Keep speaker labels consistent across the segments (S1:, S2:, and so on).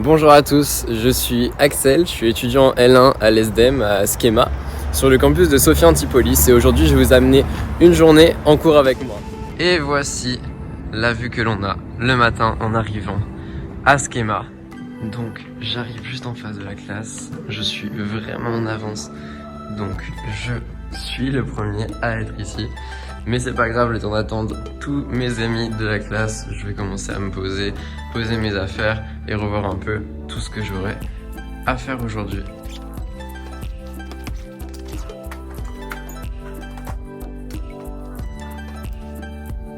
S1: Bonjour à tous, je suis Axel, je suis étudiant en L1 à l'ESDEM à Schema sur le campus de Sophia Antipolis et aujourd'hui je vais vous amener une journée en cours avec moi. Et voici la vue que l'on a le matin en arrivant à Schema. Donc j'arrive juste en face de la classe, je suis vraiment en avance, donc je suis le premier à être ici. Mais c'est pas grave, le temps d'attendre tous mes amis de la classe, je vais commencer à me poser mes affaires et revoir un peu tout ce que j'aurai à faire aujourd'hui.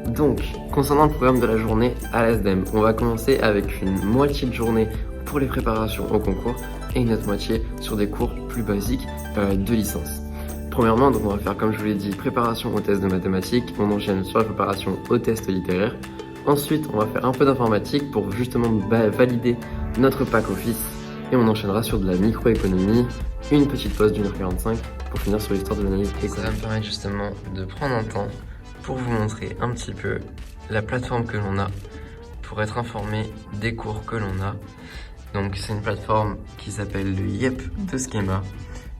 S1: Donc, concernant le programme de la journée à l'ESDEM, on va commencer avec une moitié de journée pour les préparations au concours et une autre moitié sur des cours plus basiques de licence. Premièrement, donc on va faire, comme je vous l'ai dit, préparation au test de mathématiques, on enchaîne sur la préparation au test littéraire. Ensuite, on va faire un peu d'informatique pour justement valider notre pack office et on enchaînera sur de la microéconomie, une petite pause d'1h45 pour finir sur l'histoire de l'analyse économique. Ça va me permettre justement de prendre un temps pour vous montrer un petit peu la plateforme que l'on a pour être informé des cours que l'on a. Donc c'est une plateforme qui s'appelle le YEP de Schema.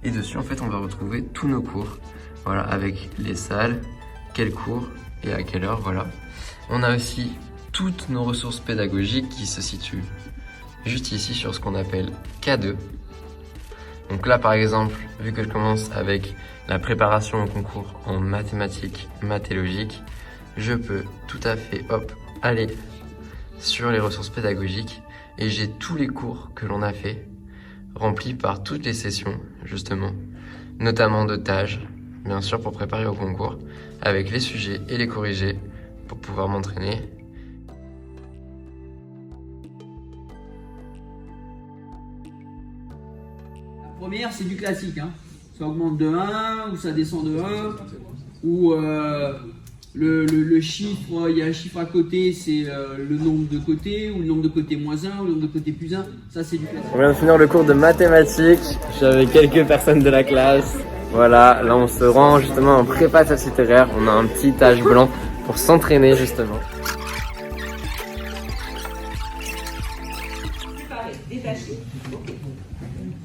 S1: Et dessus, en fait, on va retrouver tous nos cours, voilà, avec les salles, quels cours et à quelle heure, voilà. On a aussi toutes nos ressources pédagogiques qui se situent juste ici sur ce qu'on appelle K2. Donc là, par exemple, vu que je commence avec la préparation au concours en mathématiques, maths et logique, je peux tout à fait, aller sur les ressources pédagogiques et j'ai tous les cours que l'on a fait rempli par toutes les sessions, justement, notamment de tâches, bien sûr pour préparer au concours, avec les sujets et les corrigés pour pouvoir m'entraîner.
S2: La première, c'est du classique, hein. Ça augmente de 1 ou ça descend de 1, ou le chiffre, il y a un chiffre à côté, c'est le nombre de côtés, ou le nombre de côtés moins 1, ou le nombre de côtés plus 1, ça c'est du classique.
S1: On vient de finir le cours de mathématiques, j'avais quelques personnes de la classe. Voilà, là on se rend justement en prépa test littéraire, on a un petit tache blanc pour s'entraîner justement.
S3: Détaché. Okay.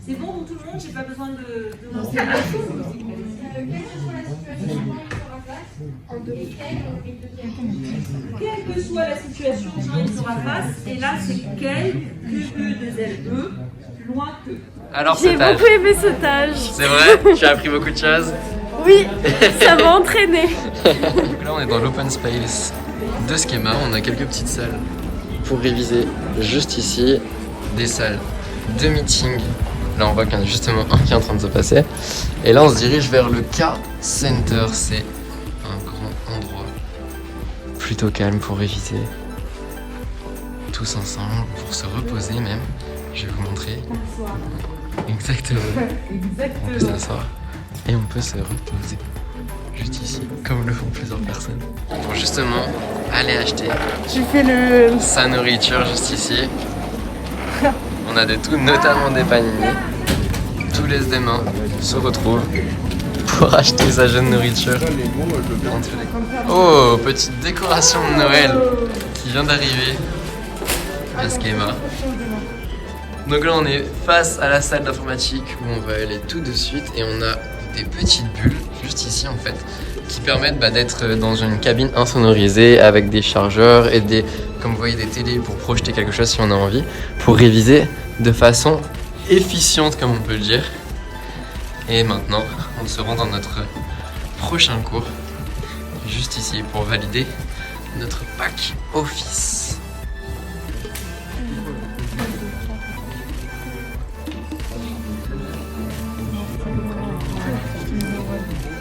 S3: C'est bon pour tout le monde, j'ai pas besoin de lancer la Quelle que soit la situation, j'arrive sur la face, et là c'est quel, QE2LE, plus loin que.
S1: Alors
S4: j'ai beaucoup aimé ce stage.
S1: C'est vrai? Tu as appris beaucoup de choses?
S4: Oui, ça m'a entraîné.
S1: Donc là on est dans l'open space de Schema, on a quelques petites salles pour réviser juste ici, des salles de meeting. Là on voit qu'il y en a justement un qui est en train de se passer. Et là on se dirige vers le K-Center, c'est un grand endroit plutôt calme pour réviser tous ensemble, pour se reposer même. Je vais vous montrer. Exactement. On peut s'asseoir et on peut se reposer juste ici, comme le font plusieurs personnes, pour justement aller acheter sa nourriture juste ici. On a de tout, notamment des panini. Tous les SDM se retrouvent pour acheter sa jeune nourriture. Oh, petite décoration de Noël qui vient d'arriver à Schema. Donc là on est face à la salle d'informatique où on va aller tout de suite et on a des petites bulles juste ici en fait qui permettent d'être dans une cabine insonorisée avec des chargeurs et comme vous voyez, des télés pour projeter quelque chose si on a envie, pour réviser de façon efficiente comme on peut le dire. Et maintenant on se rend dans notre prochain cours juste ici pour valider notre pack office.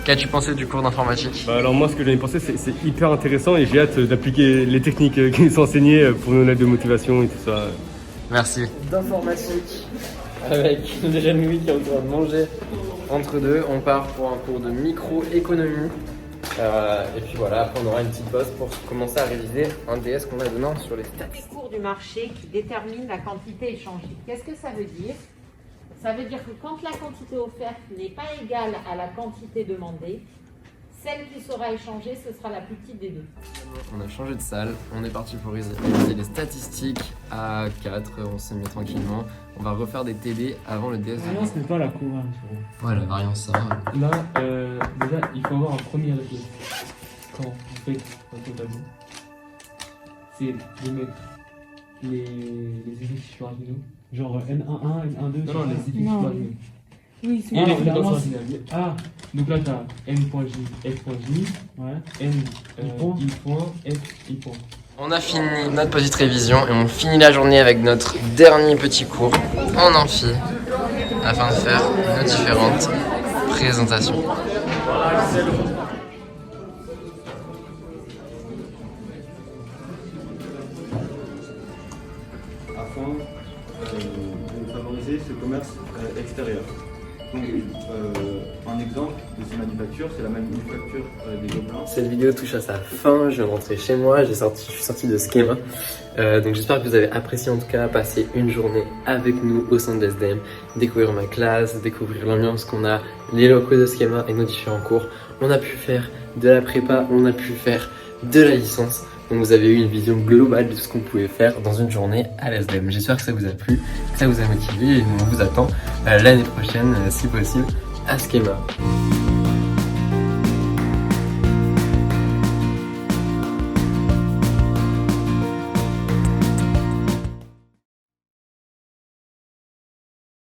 S1: Qu'as-tu pensé du cours d'informatique?
S5: Alors moi ce que j'en ai pensé c'est hyper intéressant et j'ai hâte d'appliquer les techniques qui nous sont enseignées pour nos lettres de motivation et tout ça.
S1: Merci. D'informatique avec les jeunes Louis qui est en train de manger entre deux. On part pour un cours de microéconomie. Et puis voilà, après on aura une petite pause pour commencer à réviser un DS qu'on a demain sur les stats.
S6: Les cours du marché qui déterminent la quantité échangée. Qu'est-ce que ça veut dire? Ça veut dire que quand la quantité offerte n'est pas égale à la quantité demandée, Celle qui sera échangée, ce sera la plus petite des deux.
S1: On a changé de salle, on est parti pour réviser les statistiques à 4, on s'est mis tranquillement. On va refaire des TD avant le DS.
S7: Variance n'est pas la couronne.
S1: Ouais, la variance ça va.
S7: Là, déjà, il faut avoir un premier réflexe. Quand vous faites un tableau, c'est de mettre les effectifs sur Arduino. Genre N11, N12. Non, les effectifs sur Arduino.
S4: Oui,
S7: Et les fréquences ordinales. Ah, donc là, t'as N.J, F.J, N, I point, F, I point.
S1: On a fini notre petite révision et on finit la journée avec notre dernier petit cours en amphi afin de faire nos différentes présentations.
S8: Afin de favoriser ce commerce extérieur. Donc, un exemple de ces manufactures, c'est la manufacture des Gobelins.
S1: Cette vidéo touche à sa fin, je viens de rentrer chez moi, je suis sorti de Schema. Donc j'espère que vous avez apprécié en tout cas passer une journée avec nous au centre de SDM, découvrir ma classe, découvrir l'ambiance qu'on a, les locaux de Schema et nos différents cours. On a pu faire de la prépa, on a pu faire de la licence. Donc vous avez eu une vision globale de ce qu'on pouvait faire dans une journée à l'SDM. J'espère que ça vous a plu, que ça vous a motivé et nous on vous attend l'année prochaine, si possible, à Schema.